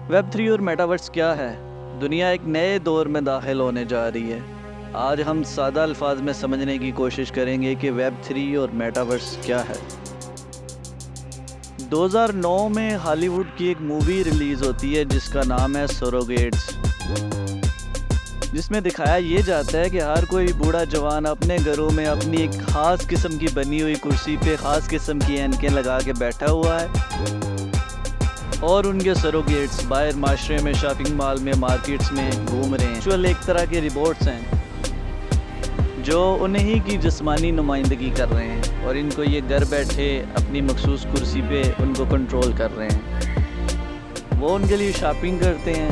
Web 3 اور metaverse کیا ہے؟ دنیا ایک نئے دور میں داخل ہونے جا رہی ہے۔ آج ہم سادہ الفاظ میں سمجھنے کی کوشش کریں گے کہ ویب 3 اور میٹاورس کیا ہے۔ 2009 میں ہالی ووڈ کی ایک مووی ریلیز ہوتی ہے جس کا نام ہے سروگیٹس، جس میں دکھایا یہ جاتا ہے کہ ہر کوئی بوڑھا جوان اپنے گھروں میں اپنی ایک خاص قسم کی بنی ہوئی کرسی پہ خاص قسم کی اینکیں لگا کے بیٹھا ہوا ہے، اور ان کے سروگیٹس باہر معاشرے میں، شاپنگ مال میں، مارکیٹس میں گھوم رہے ہیں۔ ایکچوئل ایک طرح کے روبوٹس ہیں جو انہی کی جسمانی نمائندگی کر رہے ہیں، اور ان کو یہ گھر بیٹھے اپنی مخصوص کرسی پہ ان کو کنٹرول کر رہے ہیں۔ وہ ان کے لیے شاپنگ کرتے ہیں۔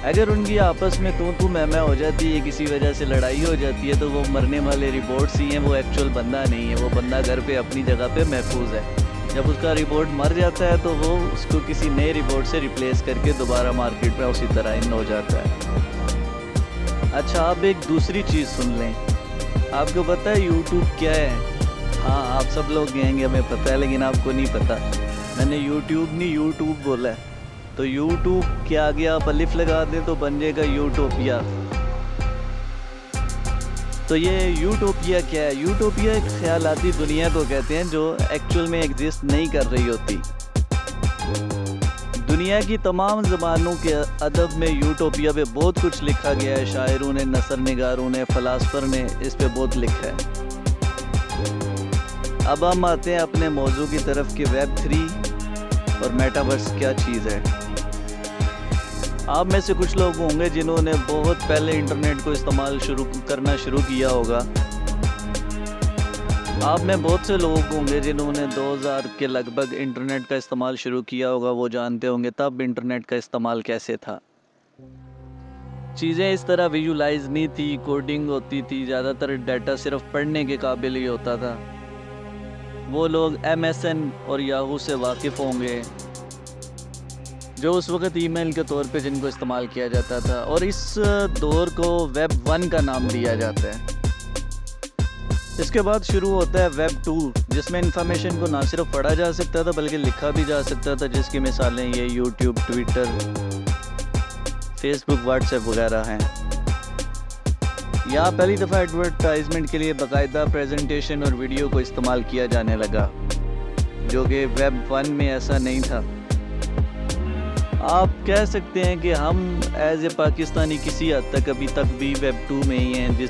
اگر ان کی آپس میں تو میں ہو جاتی ہے، کسی وجہ سے لڑائی ہو جاتی ہے، تو وہ مرنے والے روبوٹس ہی ہیں، وہ ایکچوئل بندہ نہیں ہے۔ وہ بندہ گھر پہ اپنی جگہ پہ محفوظ ہے۔ جب اس کا روبوٹ مر جاتا ہے تو وہ اس کو کسی نئے روبوٹ سے ریپلیس کر کے دوبارہ مارکیٹ میں اسی طرح ان ہو جاتا ہے۔ اچھا، آپ ایک دوسری چیز سن لیں۔ آپ کو پتہ ہے یوٹیوب کیا ہے؟ ہاں، آپ سب لوگ کہیں گے ہمیں پتہ ہے، لیکن آپ کو نہیں پتہ۔ میں نے یوٹیوب نہیں یوٹیوب بولا ہے۔ تو یوٹیوب کے آگے آپ الف لگا دیں تو بن جائے گا یوٹوپیا۔ تو یہ یوٹوپیا کیا ہے؟ یوٹوپیا ایک خیالاتی دنیا کو کہتے ہیں جو ایکچوئل میں ایگزسٹ نہیں کر رہی ہوتی۔ دنیا کی تمام زبانوں کے ادب میں یوٹوپیا پہ بہت کچھ لکھا گیا ہے۔ شاعروں نے، نثر نگاروں نے، فلاسفر نے اس پہ بہت لکھا ہے۔ اب ہم آتے ہیں اپنے موضوع کی طرف کہ ویب 3 اور میٹاورس کیا چیز ہے۔ آپ میں سے کچھ لوگ ہوں گے جنہوں نے بہت پہلے انٹرنیٹ کو استعمال کرنا شروع کیا ہوگا۔ آپ میں بہت سے لوگ ہوں گے جنہوں نے 2000 کے لگ بھگ انٹرنیٹ کا استعمال شروع کیا ہوگا۔ وہ جانتے ہوں گے تب انٹرنیٹ کا استعمال کیسے تھا۔ چیزیں اس طرح ویژولائز نہیں تھی، کوڈنگ ہوتی تھی، زیادہ تر ڈیٹا صرف پڑھنے کے قابل ہی ہوتا تھا۔ وہ لوگ MSN اور یاہو سے واقف ہوں گے جو اس وقت ای میل کے طور پہ جن کو استعمال کیا جاتا تھا، اور اس دور کو ویب 1 کا نام دیا جاتا ہے۔ اس کے بعد شروع ہوتا ہے ویب 2، جس میں انفارمیشن کو نہ صرف پڑھا جا سکتا تھا بلکہ لکھا بھی جا سکتا تھا، جس کی مثالیں یہ یوٹیوب، ٹویٹر، فیس بک، واٹس ایپ وغیرہ ہیں۔ یہاں پہلی دفعہ ایڈورٹائزمنٹ کے لیے باقاعدہ پریزنٹیشن اور ویڈیو کو استعمال کیا جانے لگا، جو کہ ویب 1 میں ایسا نہیں تھا۔ آپ کہہ سکتے ہیں کہ ہم ایز اے پاکستانی کسی حد تک ابھی تک بھی ویب 2 میں ہی ہیں۔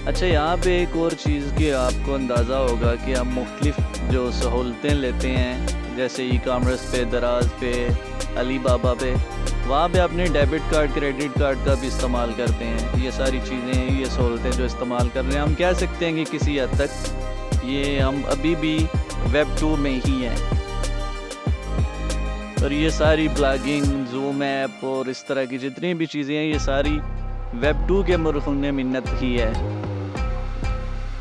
اچھا، یہاں پہ ایک اور چیز کہ آپ کو اندازہ ہوگا کہ ہم مختلف جو سہولتیں لیتے ہیں، جیسے ای کامرس پہ، دراز پہ، علی بابا پہ، وہاں پہ اپنے ڈیبٹ کارڈ، کریڈٹ کارڈ کا بھی استعمال کرتے ہیں۔ یہ ساری چیزیں، یہ سہولتیں جو استعمال کر رہے ہیں، ہم کہہ سکتے ہیں کہ کسی حد تک یہ ہم ابھی بھی ویب 2 میں ہی ہیں۔ اور یہ ساری بلاگنگ، زوم ایپ اور اس طرح کی جتنی بھی چیزیں ہیں، یہ ساری ویب 2 کے مرہون منت ہی ہے۔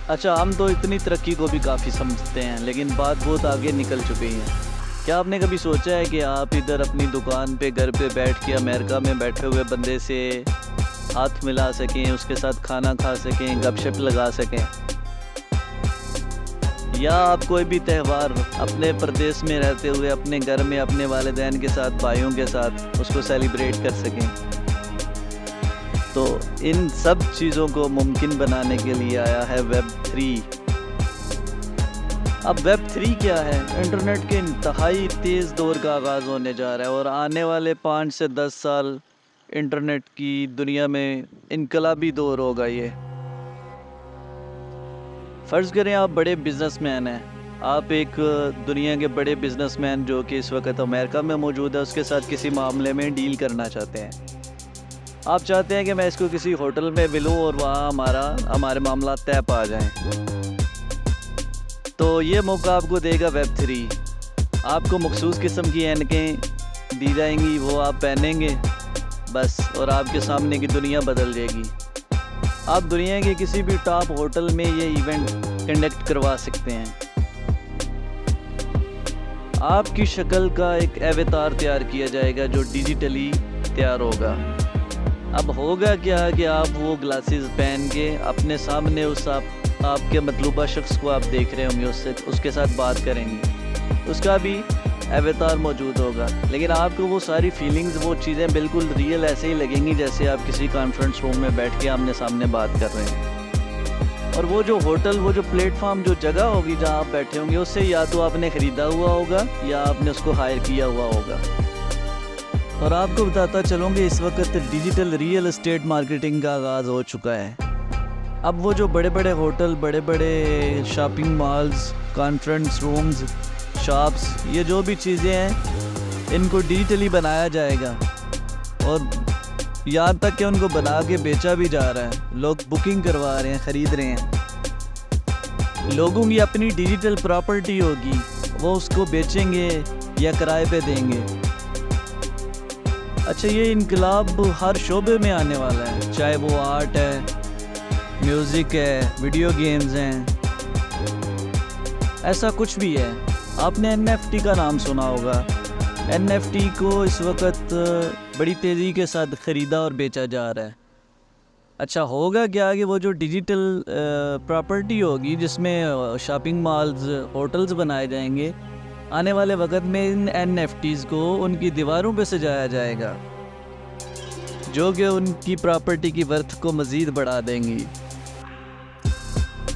اچھا، ہم تو اتنی ترقی کو بھی کافی سمجھتے ہیں، لیکن بات بہت آگے نکل چکی ہے۔ کیا آپ نے کبھی سوچا ہے کہ آپ ادھر اپنی دکان پہ، گھر پہ بیٹھ کے امریکہ میں بیٹھے ہوئے بندے سے ہاتھ ملا سکیں، اس کے ساتھ کھانا کھا سکیں، گپ شپ لگا سکیں، یا آپ کوئی بھی تہوار اپنے پردیس میں رہتے ہوئے اپنے گھر میں اپنے والدین کے ساتھ، بھائیوں کے ساتھ اس کو سیلیبریٹ کر سکیں؟ تو ان سب چیزوں کو ممکن بنانے کے لیے آیا ہے ویب 3۔ اب ویب 3 کیا ہے؟ انٹرنیٹ کے انتہائی تیز دور کا آغاز ہونے جا رہا ہے، اور آنے والے 5 سے 10 سال انٹرنیٹ کی دنیا میں انقلابی دور ہوگا یہ۔ فرض کریں آپ بڑے بزنس مین ہیں، آپ ایک دنیا کے بڑے بزنس مین جو کہ اس وقت امریکہ میں موجود ہے، اس کے ساتھ کسی معاملے میں ڈیل کرنا چاہتے ہیں۔ آپ چاہتے ہیں کہ میں اس کو کسی ہوٹل میں ملوں اور وہاں ہمارے معاملات طے پا جائیں۔ تو یہ موقع آپ کو دے گا ویب 3۔ آپ کو مخصوص قسم کی اینکیں دی جائیں گی، وہ آپ پہنیں گے بس، اور آپ کے سامنے کی دنیا بدل جائے گی۔ آپ دنیا کے کسی بھی ٹاپ ہوٹل میں یہ ایونٹ کنڈکٹ کروا سکتے ہیں۔ آپ کی شکل کا ایک ایواتار تیار کیا جائے گا جو ڈیجیٹلی تیار ہوگا۔ اب ہوگا کیا کہ آپ وہ گلاسز پہن کے اپنے سامنے آپ کے مطلوبہ شخص کو آپ دیکھ رہے ہوں گے، اس کے ساتھ بات کریں گے۔ اس کا بھی ایواتار موجود ہوگا، لیکن آپ کو وہ ساری فیلنگز، وہ چیزیں بالکل ریئل ایسے ہی لگیں گی جیسے آپ کسی کانفرنس روم میں بیٹھ کے آمنے سامنے بات کر رہے ہیں۔ اور وہ جو ہوٹل، وہ جو پلیٹ فارم، جو جگہ ہوگی جہاں آپ بیٹھے ہوں گے، اس سے یا تو آپ نے خریدا ہوا ہوگا یا آپ نے اس کو ہائر کیا ہوا ہوگا۔ اور آپ کو بتاتا چلوں کہ اس وقت ڈیجیٹل ریئل اسٹیٹ مارکیٹنگ کا آغاز ہو چکا ہے۔ اب وہ جو بڑے بڑے ہوٹل، بڑے بڑے shopping malls, conference rooms, shops, یہ جو بھی چیزیں ہیں ان کو ڈیجیٹلی بنایا جائے گا، اور یہاں تک کہ ان کو بنا کے بیچا بھی جا رہا ہے۔ لوگ بکنگ کروا رہے ہیں، خرید رہے ہیں۔ لوگوں کی اپنی ڈیجیٹل پراپرٹی ہوگی، وہ اس کو بیچیں گے یا کرائے پہ دیں گے۔ اچھا، یہ انقلاب ہر شعبے میں آنے والا ہے، چاہے وہ آرٹ ہے، میوزک ہے، ویڈیو گیمز ہیں، ایسا کچھ بھی ہے۔ آپ نے NFT کا نام سنا ہوگا۔ NFT کو اس وقت بڑی تیزی کے ساتھ خریدا اور بیچا جا رہا ہے۔ اچھا، ہوگا کیا کہ وہ جو ڈیجیٹل پراپرٹی ہوگی جس میں شاپنگ مالز، ہوٹلز بنائے جائیں گے، آنے والے وقت میں ان NFTs کو ان کی دیواروں پہ سجایا جائے گا، جو کہ ان کی پراپرٹی کی ورتھ کو مزید بڑھا دیں گی۔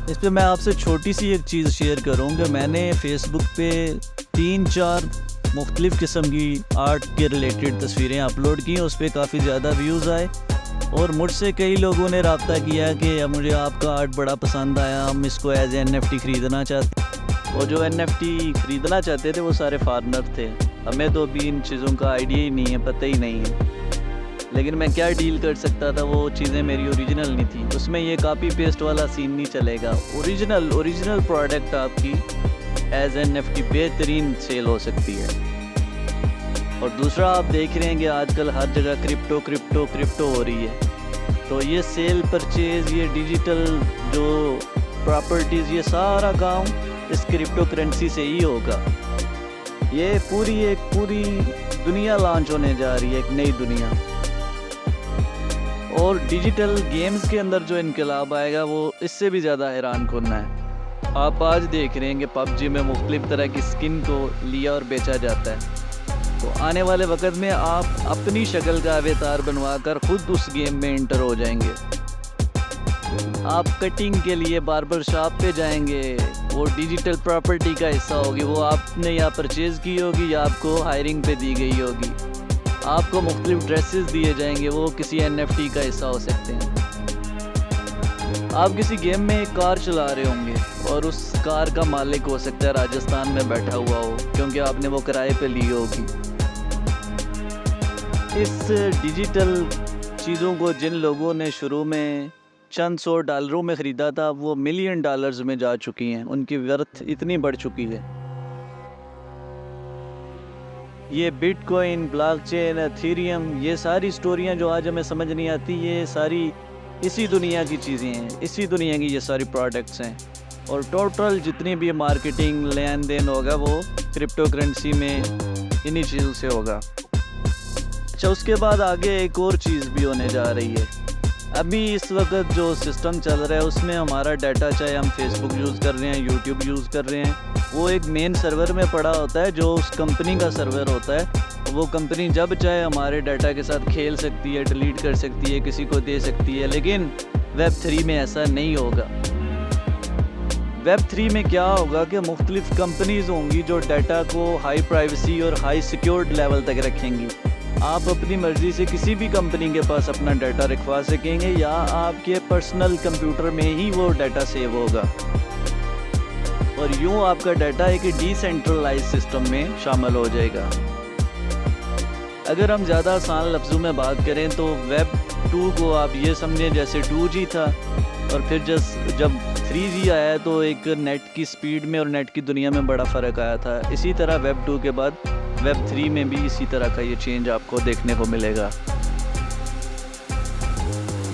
اس پہ میں آپ سے چھوٹی سی ایک چیز شیئر کروں کہ میں نے فیس بک پہ 3-4 مختلف قسم کی آرٹ کے ریلیٹڈ تصویریں اپلوڈ کی، اس پہ کافی زیادہ ویوز آئے، اور مجھ سے کئی لوگوں نے رابطہ کیا کہ مجھے آپ کا آرٹ بڑا پسند آیا، ہم اس کو ایز اے NFT خریدنا چاہتے ہیں۔ اور جو NFT خریدنا چاہتے تھے وہ سارے فارنر تھے، ہمیں تو ابھی ان چیزوں کا آئیڈیا ہی نہیں ہے، پتہ ہی نہیں ہے، لیکن میں کیا ڈیل کر سکتا تھا، وہ چیزیں میری اوریجنل نہیں تھیں، اس میں یہ کاپی پیسٹ والا سین نہیں چلے گا۔ اوریجنل پروڈکٹ آپ کی ایز NFT بہترین سیل ہو سکتی ہے۔ اور دوسرا، آپ دیکھ رہے ہیں کہ آج کل ہر جگہ کرپٹو ہو رہی ہے، تو یہ سیل پرچیز، یہ ڈیجیٹل جو پراپرٹیز، یہ سارا کام اس کرپٹو کرنسی سے ہی ہوگا۔ یہ پوری دنیا لانچ ہونے جا رہی ہے، ایک نئی دنیا۔ اور ڈیجیٹل گیمز کے اندر جو انقلاب آئے گا وہ اس سے بھی زیادہ حیران کن ہے۔ آپ آج دیکھ رہے ہیں کہ PUBG میں مختلف طرح کی سکن کو لیا اور بیچا جاتا ہے، تو آنے والے وقت میں آپ اپنی شکل کا اواتار بنوا کر خود اس گیم میں انٹر ہو جائیں گے۔ آپ کٹنگ کے لیے باربر شاپ پہ جائیں گے، وہ ڈیجیٹل پراپرٹی کا حصہ ہوگی، وہ آپ نے یا پرچیز کی ہوگی یا آپ کو ہائرنگ پہ دی گئی ہوگی۔ آپ کو مختلف ڈریسز دیے جائیں گے، وہ کسی NFT کا حصہ ہو سکتے ہیں۔ آپ کسی گیم میں ایک کار چلا رہے ہوں گے اور اس کار کا مالک ہو سکتا ہے راجستھان میں بیٹھا ہوا ہو، کیونکہ آپ نے وہ کرائے پہ لی ہوگی۔ اس ڈیجیٹل چیزوں کو جن لوگوں نے شروع میں چند $100 میں خریدا تھا، وہ $1 ملین میں جا چکی ہیں، ان کی ورتھ اتنی بڑھ چکی ہے۔ یہ bitcoin, blockchain, Ethereum, یہ ساری سٹوریاں جو آج ہمیں سمجھ نہیں آتی، یہ ساری اسی دنیا کی چیزیں ہیں، اسی دنیا کی یہ ساری پروڈکٹس ہیں، اور ٹوٹل جتنی بھی مارکیٹنگ لین دین ہوگا وہ کرپٹو کرنسی میں انہی چیزوں سے ہوگا۔ اچھا، اس کے بعد آگے ایک اور چیز بھی ہونے جا رہی ہے۔ ابھی اس وقت جو سسٹم چل رہا ہے اس میں ہمارا ڈیٹا، چاہے ہم فیس بک یوز کر رہے ہیں، یوٹیوب یوز کر رہے ہیں، وہ ایک مین سرور میں پڑا ہوتا ہے جو اس کمپنی کا سرور ہوتا ہے۔ وہ کمپنی جب چاہے ہمارے ڈیٹا کے ساتھ کھیل سکتی ہے، ڈیلیٹ کر سکتی ہے، کسی کو دے سکتی ہے، لیکن ویب 3 میں ایسا نہیں ہوگا۔ ویب 3 میں کیا ہوگا کہ مختلف کمپنیز ہوں گی جو ڈیٹا کو ہائی پرائیویسی اور ہائی سیکیورڈ لیول تک رکھیں گی۔ آپ اپنی مرضی سے کسی بھی کمپنی کے پاس اپنا ڈیٹا رکھوا سکیں گے، یا آپ کے پرسنل کمپیوٹر میں ہی وہ ڈیٹا سیو ہوگا، اور یوں آپ کا ڈیٹا ایک ڈی سینٹرلائز سسٹم میں شامل ہو جائے گا۔ اگر ہم زیادہ آسان لفظوں میں بات کریں تو ویب 2 کو آپ یہ سمجھیں جیسے 2G تھا، اور پھر جب 3G آیا تو ایک نیٹ کی سپیڈ میں اور نیٹ کی دنیا میں بڑا فرق آیا تھا۔ اسی طرح ویب 2 کے بعد ویب 3 میں بھی اسی طرح کا یہ چینج آپ کو دیکھنے کو ملے گا۔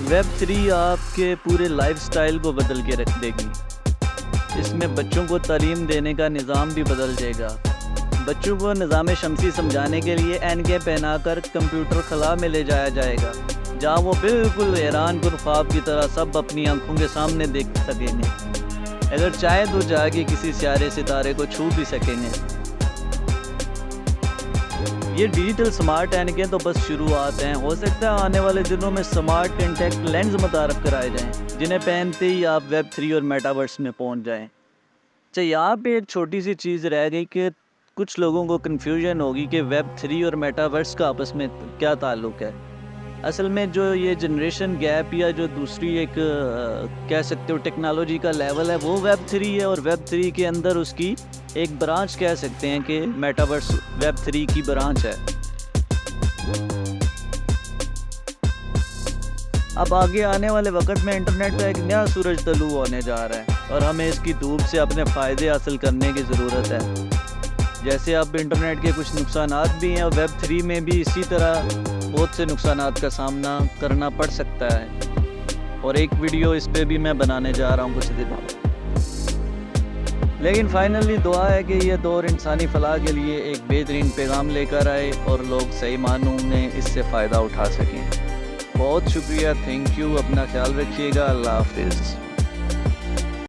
ویب 3 آپ کے پورے لائف سٹائل کو بدل کے رکھ دے گی۔ اس میں بچوں کو تعلیم دینے کا نظام بھی بدل جائے گا۔ بچوں کو نظام شمسی سمجھانے کے لیے اینکیں پہنا کر کمپیوٹر خلا میں لے جایا جائے گا، جہاں وہ بالکل حیران کن خواب کی طرح سب اپنی آنکھوں کے سامنے دیکھ سکیں گے۔ اگر چاہیں تو جا کے کسی سیارے ستارے کو چھو بھی سکیں گے۔ یہ ڈیجیٹل سمارٹ اینکیں تو بس شروعات ہیں، ہو سکتا ہے آنے والے دنوں میں سمارٹ کنٹیکٹ لینز متعارف کرائے جائیں جنہیں پہنتے ہی آپ ویب 3 اور میٹاورس میں پہنچ جائیں۔ اچھا، یہاں پہ ایک چھوٹی سی چیز رہ گئی کہ کچھ لوگوں کو کنفیوژن ہوگی کہ ویب 3 اور میٹاورس کا آپس میں کیا تعلق ہے۔ اصل میں جو یہ جنریشن گیپ یا جو دوسری ایک کہہ سکتے ہو ٹیکنالوجی کا لیول ہے وہ ویب 3 ہے، اور ویب 3 کے اندر اس کی ایک برانچ کہہ سکتے ہیں کہ میٹاورس ویب 3 کی برانچ ہے۔ اب آگے آنے والے وقت میں انٹرنیٹ کا ایک نیا سورج طلوع ہونے جا رہا ہے اور ہمیں اس کی دھوپ سے اپنے فائدے حاصل کرنے کی ضرورت ہے۔ جیسے اب انٹرنیٹ کے کچھ نقصانات بھی ہیں، اور ویب 3 میں بھی اسی طرح بہت سے نقصانات کا سامنا کرنا پڑ سکتا ہے، اور ایک ویڈیو اس پہ بھی میں بنانے جا رہا ہوں کچھ دن بعد۔ لیکن فائنلی دعا ہے کہ یہ دور انسانی فلاح کے لیے ایک بہترین پیغام لے کر آئے اور لوگ صحیح معنوں میں اس سے فائدہ اٹھا سکیں۔ بہت شکریہ، تھینک یو، اپنا خیال رکھیے گا، اللہ حافظ۔